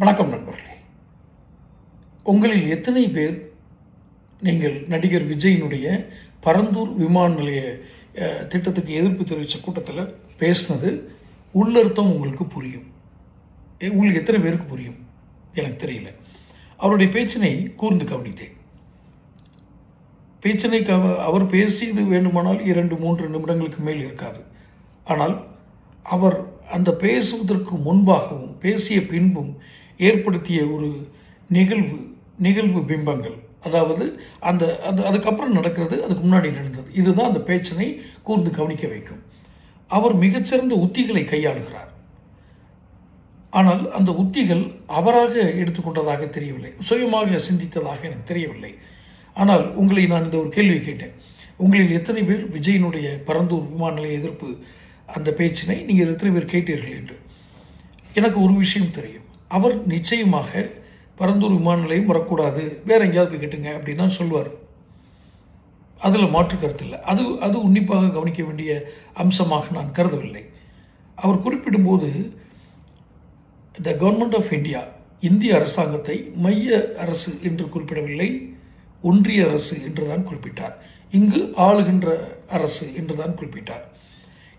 வணக்கம் நண்பர்களே. உங்களில் எத்தனை பேர் நீங்கள் நடிகர் விஜயினுடைய பரந்தூர் விமான நிலைய திட்டத்துக்கு எதிர்ப்பு தெரிவித்த கூட்டத்தில் பேசினது உள்ளர்த்தம் உங்களுக்கு புரியும்? உங்களுக்கு எத்தனை பேருக்கு புரியும் எனக்கு தெரியல. அவருடைய பேச்சினை கூர்ந்து கவனித்தேன். பேச்சினை அவர் பேசியது வேண்டுமானால் 2-3 நிமிடங்களுக்கு மேல் இருக்காது. ஆனால் அவர் அந்த பேசுவதற்கு முன்பாகவும் பேசிய பின்பும் ஏற்படுத்திய ஒரு நிகழ்வு பிம்பங்கள், அதாவது அந்த அதுக்கப்புறம் நடக்கிறது, அதுக்கு முன்னாடி நடந்தது, இதுதான் அந்த பேச்சினை கூர்ந்து கவனிக்க வைக்கும். அவர் மிகச்சிறந்த உத்திகளை கையாளுகிறார். ஆனால் அந்த உத்திகள் அவராக எடுத்துக்கொண்டதாக தெரியவில்லை, சுயமாக சிந்தித்ததாக எனக்கு தெரியவில்லை. ஆனால் உங்களை நான் இந்த ஒரு கேள்வி கேட்டேன். உங்களில் எத்தனை பேர் விஜயினுடைய பரந்தூர் விமான நிலைய எதிர்ப்பு அந்த பேச்சினை நீங்கள் எத்தனை பேர் கேட்டீர்கள் என்று? எனக்கு ஒரு விஷயம் தெரியும். அவர் நிச்சயமாக பரந்தூர் விமான நிலையம் வரக்கூடாது, வேற எங்கேயாவது போய் கேட்டுங்க அப்படின்னு தான் சொல்வார். அதில் மாற்று கருத்து இல்லை. அது உன்னிப்பாக கவனிக்க வேண்டிய அம்சமாக நான் கருதவில்லை. அவர் குறிப்பிடும்போது த கவர்மெண்ட் ஆஃப் இந்தியா, இந்திய அரசாங்கத்தை மைய அரசு என்று குறிப்பிடவில்லை, ஒன்றிய அரசு என்றுதான் குறிப்பிட்டார். இங்கு ஆளுகின்ற அரசு என்றுதான் குறிப்பிட்டார்.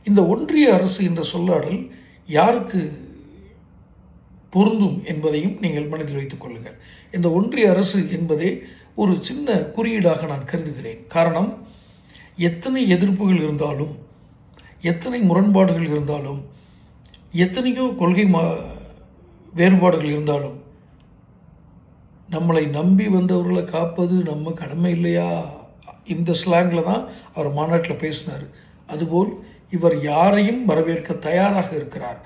இந்த ஒன்றிய அரசு என்ற சொல்லாடல் யாருக்கு பொருந்தும் என்பதையும் நீங்கள் மனதில் வைத்துக் கொள்ளுங்கள். இந்த ஒன்றிய அரசு என்பதே ஒரு சின்ன குறியீடாக நான் கருதுகிறேன். காரணம், எத்தனை எதிர்ப்புகள் இருந்தாலும், எத்தனை முரண்பாடுகள் இருந்தாலும், எத்தனையோ கொள்கை வேறுபாடுகள் இருந்தாலும், நம்மளை நம்பி வந்தவர்களை காப்பது நம்ம கடமை இல்லையா? இந்த ஸ்லாங்கில் தான் அவர் மாநாட்டில் பேசினார். அதுபோல் இவர் யாரையும் வரவேற்க தயாராக இருக்கிறார்.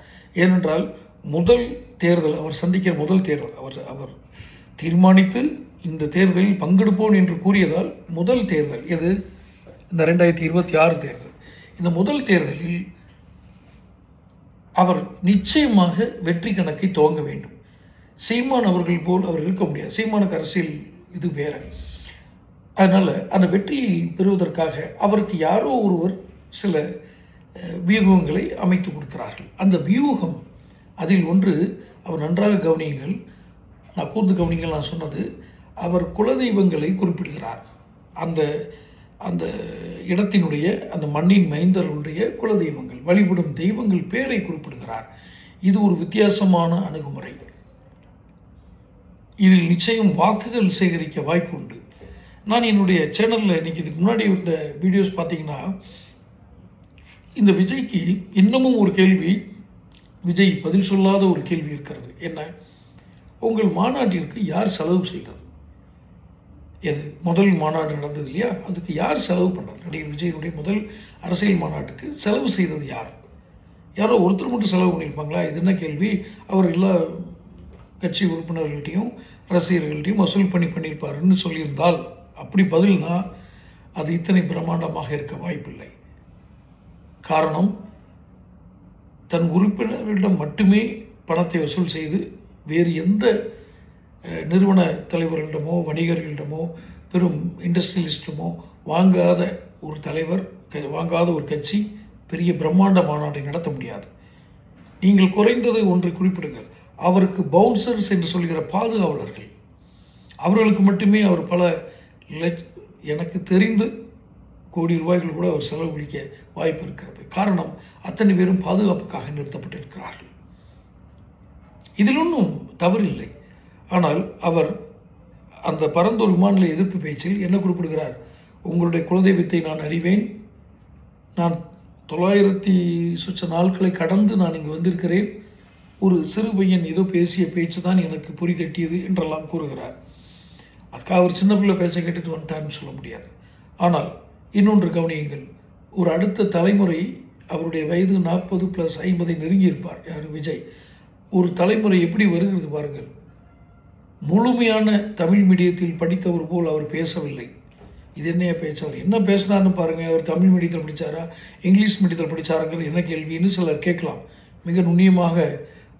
ஏனென்றால் முதல் தேர்தல், அவர் சந்திக்கிற முதல் தேர்தல், அவர் தீர்மானித்து இந்த தேர்தலில் பங்கெடுப்போம் என்று கூறியதால் முதல் தேர்தல் எது? இந்த 2026 தேர்தல். இந்த முதல் தேர்தலில் அவர் நிச்சயமாக வெற்றி கணக்கை துவங்க வேண்டும். சீமான் அவர்கள் போல் அவர் இருக்க முடியாது. சீமானுக்கு அரசியல் இது வேற. அதனால அந்த வெற்றியை பெறுவதற்காக அவருக்கு யாரோ ஒருவர் சில வியூகங்களை அமைத்து கொடுக்கிறார்கள். அந்த வியூகம், அதில் ஒன்று, அவர் நன்றாக கவனியுங்கள், நான் கூர்ந்து கவனிங்கள், நான் சொன்னது, அவர் குலதெய்வங்களை குறிப்பிடுகிறார். அந்த அந்த இடத்தினுடைய, அந்த மண்ணின் மைந்தர்களுடைய குலதெய்வங்கள், வழிபடும் தெய்வங்கள் பேரை குறிப்பிடுகிறார். இது ஒரு வித்தியாசமான அணுகுமுறை. இதில் நிச்சயம் வாக்குகள் சேகரிக்க வாய்ப்பு உண்டு. நான் என்னுடைய சேனலில் இன்னைக்கு இதுக்கு முன்னாடி இந்த வீடியோஸ் பார்த்தீங்கன்னா, இந்த விஜய்க்கு இன்னமும் ஒரு கேள்வி, விஜய் பதில் சொல்லாத ஒரு கேள்வி இருக்கிறது. என்ன? உங்கள் மாநாட்டிற்கு யார் செலவு செய்தது? எது முதல் மாநாடு நடந்தது இல்லையா, அதுக்கு யார் செலவு பண்ணார்? நடிகர் விஜயனுடைய முதல் அரசியல் மாநாட்டுக்கு செலவு செய்தது யார்? யாரோ ஒருத்தர் மட்டும் செலவு பண்ணியிருப்பாங்களா? இது என்ன கேள்வி? அவர் எல்லா கட்சி உறுப்பினர்கள்ட்டையும் ரசிகர்கள்ட்டையும் வசூல் பண்ணியிருப்பாருன்னு சொல்லியிருந்தால், அப்படி பதில்னா அது இத்தனை பிரம்மாண்டமாக இருக்க வாய்ப்பில்லை. காரணம், தன் உறுப்பினர்களிடம் மட்டுமே பணத்தை வசூல் செய்து வேறு எந்த நிறுவன தலைவர்களிடமோ வணிகர்களிடமோ பெரும் இண்டஸ்ட்ரியலிஸ்டமோ வாங்காத ஒரு தலைவர், வாங்காத ஒரு கட்சி பெரிய பிரம்மாண்ட மாநாட்டை நடத்த முடியாது. நீங்கள் குறைந்தது ஒன்றை குறிப்பிடுங்கள். அவருக்கு பவுன்சர்ஸ் என்று சொல்கிற பாதுகாவலர்கள், அவர்களுக்கு மட்டுமே அவர் பல எனக்கு தெரிந்து கோடி ரூபாய்கள் கூட அவர் செலவழிக்க வாய்ப்பு இருக்கிறது. காரணம், அத்தனை பேரும் பாதுகாப்புக்காக நிறுத்தப்பட்டிருக்கிறார்கள். இதில் ஒன்றும் தவறில்லை. ஆனால் அவர் அந்த பரந்தூர் விமான நிலைய எதிர்ப்பு பேச்சில் என்ன குறிப்பிடுகிறார்? உங்களுடைய குலதெய்வத்தை நான் அறிவேன், நான் 900 சொச்ச நாட்களை கடந்து நான் இங்கு வந்திருக்கிறேன், ஒரு சிறு பையன் ஏதோ பேசிய பேச்சு தான் எனக்கு பொறி தட்டியது என்றெல்லாம் கூறுகிறார். அதுக்காக அவர் சின்ன பிள்ளை பேச்சை கேட்டுட்டு வந்துட்டார்னு சொல்ல முடியாது. ஆனால் இன்னொன்று கவனியுங்கள், ஒரு அடுத்த தலைமுறை, அவருடைய வயது 40+50 நெருங்கி இருப்பார் யார்? விஜய். ஒரு தலைமுறை எப்படி வருகிறது பாருங்கள். முழுமையான தமிழ் மீடியத்தில் படித்தவர் போல் அவர் பேசவில்லை. இது என்னைய பேச்சு? அவர் என்ன பேசினார்னு பாருங்க. அவர் தமிழ் மீடியத்தில் படித்தாரா, இங்கிலீஷ் மீடியத்தில் படித்தாருங்கிறது என்ன கேள்வின்னு சிலர் கேட்கலாம். மிக நுண்ணியமாக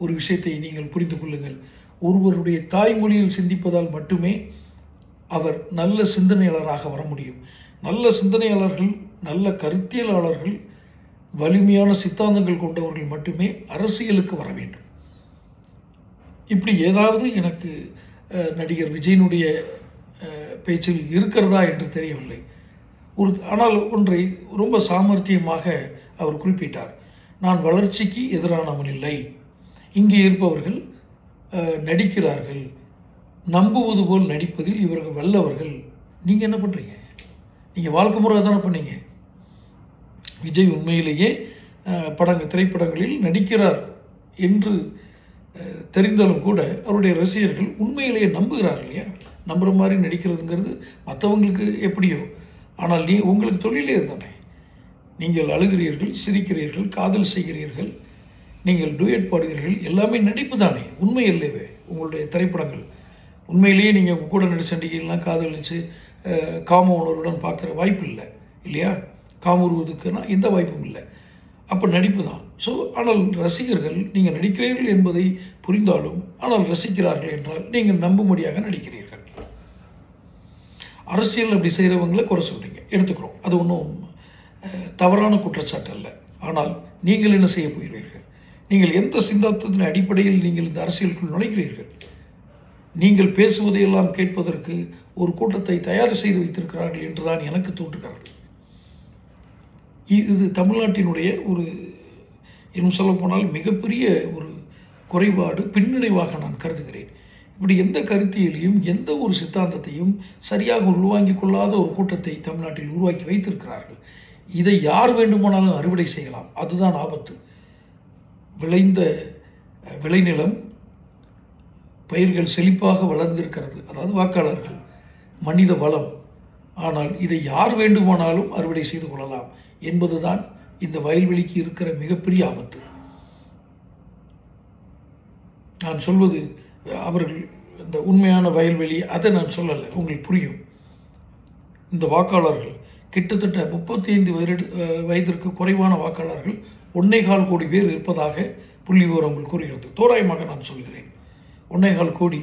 ஒரு விஷயத்தை நீங்கள் புரிந்து கொள்ளுங்கள். ஒருவருடைய தாய்மொழியில் சிந்திப்பதால் மட்டுமே அவர் நல்ல சிந்தனையாளராக வர முடியும். நல்ல சிந்தனையாளர்கள், நல்ல கருத்தியலாளர்கள், வலிமையான சித்தாந்தங்கள் கொண்டவர்கள் மட்டுமே அரசியலுக்கு வர வேண்டும். இப்படி ஏதாவது எனக்கு நடிகர் விஜயனுடைய பேச்சில் இருக்கிறதா என்று தெரியவில்லை. ஆனால் ஒன்றை ரொம்ப சாமர்த்தியமாக அவர் குறிப்பிட்டார். நான் வளர்ச்சிக்கு எதிரானவன் இல்லை. இங்கே இருப்பவர்கள் நடிக்கிறார்கள், நம்புவது போல் நடிப்பதில் இவர்கள் வல்லவர்கள். நீங்கள் என்ன பண்ணுறீங்க? நீங்கள் வாழ்க்கை முறை தானே பண்ணீங்க. விஜய் உண்மையிலேயே திரைப்படங்களில் நடிக்கிறார் என்று தெரிந்தாலும் கூட அவருடைய ரசிகர்கள் உண்மையிலேயே நம்புகிறார்கள் இல்லையா? நம்புகிற மாதிரி நடிக்கிறதுங்கிறது மற்றவங்களுக்கு எப்படியோ, ஆனால் உங்களுக்கு தொழிலே தானே. நீங்கள் அழுகிறீர்கள், சிரிக்கிறீர்கள், காதல் செய்கிறீர்கள், நீங்கள் டூயட் பாடுகிறீர்கள், எல்லாமே நடிப்பு தானே, உண்மை இல்லையே உங்களுடைய திரைப்படங்கள். உண்மையிலேயே நீங்கள் உங்கள் கூட நடிச்ச நடிகைகள்லாம் காதலிச்சு காம உணர்வுடன் பார்க்குற வாய்ப்பு இல்லை இல்லையா? காமுறுவதுக்குன்னா எந்த வாய்ப்பும் இல்லை. அப்போ நடிப்பு தான். ஆனால் ரசிகர்கள் நீங்கள் நடிக்கிறீர்கள் என்பதை புரிந்தாலும் ஆனால் ரசிக்கிறார்கள் என்றால் நீங்கள் நம்பும்படியாக நடிக்கிறீர்கள். அரசியல் அப்படி செய்கிறவங்களை குறை சொல்றீங்க, எடுத்துக்கிறோம். அது ஒன்றும் தவறான குற்றச்சாட்டு அல்ல. ஆனால் நீங்கள் என்ன செய்ய போகிறீர்கள்? நீங்கள் எந்த சித்தாந்தத்தின் அடிப்படையில் நீங்கள் இந்த அரசியலுக்குள் நுழைகிறீர்கள்? நீங்கள் பேசுவதையெல்லாம் கேட்பதற்கு ஒரு கூட்டத்தை தயார் செய்து வைத்திருக்கிறார்கள் என்றுதான் எனக்கு தோன்றுகிறது. இது தமிழ்நாட்டினுடைய ஒரு, இன்னும் சொல்ல போனால் மிகப்பெரிய ஒரு குறைபாடு, பின்னடைவாக நான் கருதுகிறேன். இப்படி எந்த கருத்தியலையும் எந்த ஒரு சித்தாந்தத்தையும் சரியாக உள்வாங்கிக் கொள்ளாத ஒரு கூட்டத்தை தமிழ்நாட்டில் உருவாக்கி வைத்திருக்கிறார்கள். இதை யார் வேண்டுமானாலும் அறுவடை செய்யலாம். அதுதான் ஆபத்து. விளைந்த விளைநிலம், பயிர்கள் செழிப்பாக வளர்ந்திருக்கிறது, அதாவது வாக்காளர்கள், மனித வளம். ஆனால் இதை யார் வேண்டுமானாலும் அறுவடை செய்து கொள்ளலாம் என்பதுதான் இந்த வயல்வெளிக்கு இருக்கிற மிகப்பெரிய ஆபத்து. நான் சொல்வது அவர்கள் இந்த உண்மையான வயல்வெளி அதை நான் சொல்லலை, உங்களுக்கு புரியும். இந்த வாக்காளர்கள் கிட்டத்தட்ட 35 வயதிற்கு குறைவான வாக்காளர்கள் 1.25 கோடி பேர் இருப்பதாக புள்ளி விவரங்கள் கூறுகிறது. தோராயமாக நான் சொல்கிறேன். 1.25 கோடி.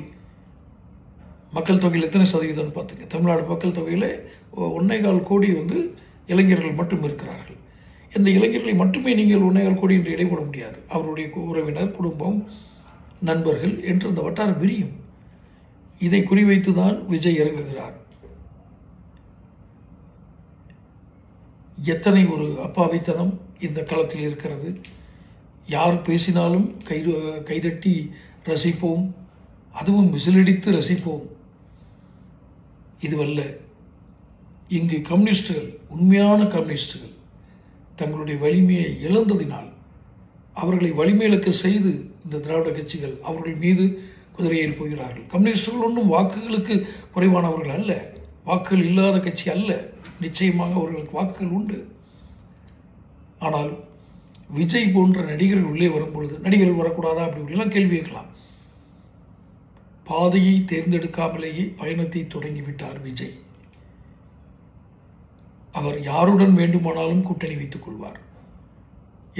மக்கள் தொகையில் எத்தனை சதவீதம் பார்த்துங்க. தமிழ்நாடு மக்கள் தொகையில் 1.25 கோடி இளைஞர்கள் மட்டும் இருக்கிறார்கள். இந்த இளைஞர்களை மட்டுமே நீங்கள் 1.25 கோடி என்று இடைபட முடியாது. அவருடைய உறவினர், குடும்பம், நண்பர்கள் என்று அந்த வட்டாரம் விரியும். இதை குறிவைத்து தான் விஜய் இறங்குகிறார். எத்தனை ஒரு அப்பாவித்தனம் இந்த களத்தில் இருக்கிறது. யார் பேசினாலும் கைதட்டி ரசிப்போம், அதுவும் விசிலடித்து ரசிப்போம். இதுவல்ல. இங்கு கம்யூனிஸ்டுகள், உண்மையான கம்யூனிஸ்டுகள் தங்களுடைய வலிமையை இழந்ததினால் அவர்களை வலிமையிழக்க செய்து இந்த திராவிட கட்சிகள் அவர்கள் மீது குதிரையில் போகிறார்கள். கம்யூனிஸ்டுகள் ஒன்றும் வாக்குகளுக்கு குறைவானவர்கள் அல்ல, வாக்குகள் இல்லாத கட்சி அல்ல. நிச்சயமாக அவர்களுக்கு வாக்குகள் உண்டு. ஆனால் விஜய் போன்ற நடிகர்கள் உள்ளே வரும்பொழுது, நடிகர்கள் வரக்கூடாதா அப்படி இப்படிலாம் கேள்வி கேட்கலாம். பாதையை தேர்ந்தெடுக்காமலேயே பயணத்தை தொடங்கிவிட்டார் விஜய். அவர் யாருடன் வேண்டுமானாலும் கூட்டணி வைத்துக் கொள்வார்.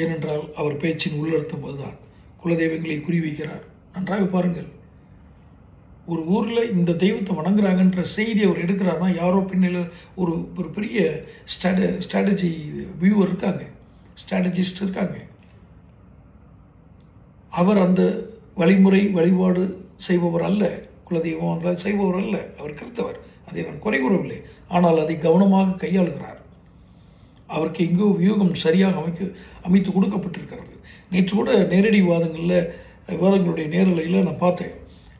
ஏனென்றால் அவர் பேச்சின் உள்ளர்த்தம் அதுதான். குலதெய்வங்களை குறிவைக்கிறார். நன்றாக பாருங்கள். ஒரு ஊரில் இந்த தெய்வத்தை வணங்குறாங்கன்ற செய்தி அவர் எடுக்கிறாருன்னா யாரோ பின்னில் ஒரு பெரிய ஸ்ட்ராட்டஜி வியூவர் இருக்காங்க, ஸ்ட்ராட்டஜிஸ்ட் இருக்காங்க. அவர் அந்த வழிமுறை வழிபாடு செய்பவர் அல்ல, குலதெய்வம் என்றால் செய்பவர் அல்ல, அவர் கிறிஸ்தவர். அதை நான் குறை கூறவில்லை. ஆனால் அதை கவனமாக கையாளுகிறார். அவருக்கு எங்கோ வியூகம் சரியாக அமைத்து கொடுக்கப்பட்டிருக்கிறது. நேற்று கூட நேரடி விவாதங்களுடைய நேரலையில் நான் பார்த்தேன்.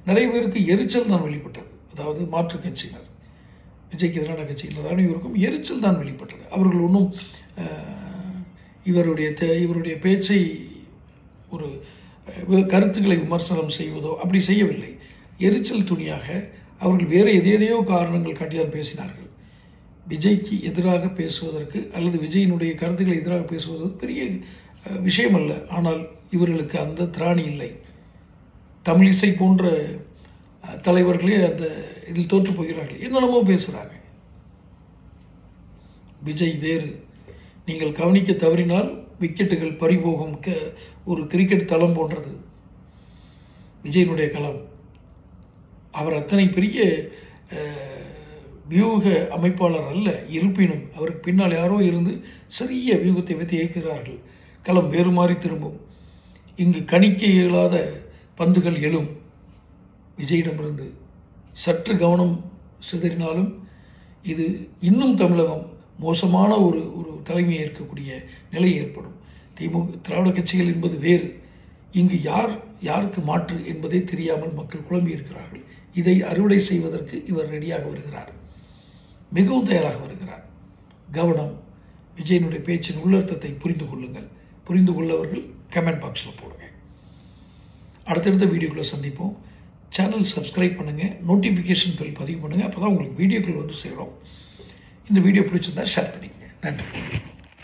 நிறைய பேருக்கு எரிச்சல் தான் வெளிப்பட்டது. அதாவது மாற்று கட்சியினர், விஜய்க்கு எதிரான கட்சியினர் அனைவருக்கும் எரிச்சல் தான் வெளிப்பட்டது. அவர்கள் ஒன்றும் இவருடைய பேச்சை ஒரு கருத்துக்களை விமர்சனம் செய்வதோ அப்படி செய்யவில்லை. எரிச்சல் துணியாக அவர்கள் வேறு எதையோ காரணங்கள் காட்டிதான் பேசினார்கள். விஜய்க்கு எதிராக பேசுவதற்கு அல்லது விஜயினுடைய கருத்துக்களை எதிராக பேசுவது பெரிய விஷயம் அல்ல. ஆனால் இவர்களுக்கு அந்த திராணி இல்லை. தமிழிசை போன்ற தலைவர்களே அந்த இதில் தோற்று போகிறார்கள். என்னென்னமோ பேசுகிறாங்க. விஜய் வேறு. நீங்கள் கவனிக்க தவறினால் விக்கெட்டுகள் பறிபோகும் ஒரு கிரிக்கெட் தளம் போன்றது விஜயினுடைய களம். அவர் அத்தனை பெரிய வியூக அமைப்பாளர் அல்ல. இருப்பினும் அவருக்கு பின்னால் யாரோ இருந்து சிறிய வியூகத்தை வைத்து இயக்குகிறார்கள். களம் வேறு மாறி திரும்பும். இங்கு கணிக்க இயலாத பந்துகள் எழும். விஜயிடமிருந்து சற்று கவனம் சிதறினாலும் இது இன்னும் தமிழகம் மோசமான ஒரு தலைமையை ஏற்கக்கூடிய நிலை ஏற்படும். திராவிட கட்சிகள் என்பது வேறு. இங்கு யாருக்கு மாற்று என்பதே தெரியாமல் மக்கள் குழம்பி இருக்கிறார்கள். இதை அறுவடை செய்வதற்கு இவர் ரெடியாக வருகிறார், மிகவும் தயாராக வருகிறார். கவனம். விஜயனுடைய பேச்சின் உள்ளர்த்தத்தை புரிந்து கொள்ளுங்கள். புரிந்து கொள்ளவர்கள் கமெண்ட் பாக்ஸில் போடுங்க. அடுத்தடுத்த வீடியோக்களை சந்திப்போம். சேனல் சப்ஸ்கிரைப் பண்ணுங்கள், நோட்டிஃபிகேஷன் பெல் பதிவு பண்ணுங்கள். அப்போ தான் உங்களுக்கு வீடியோக்கள் வந்து சேரும். இந்த வீடியோ பிடிச்சிருந்தா ஷேர் பண்ணிக்கங்க. நன்றி.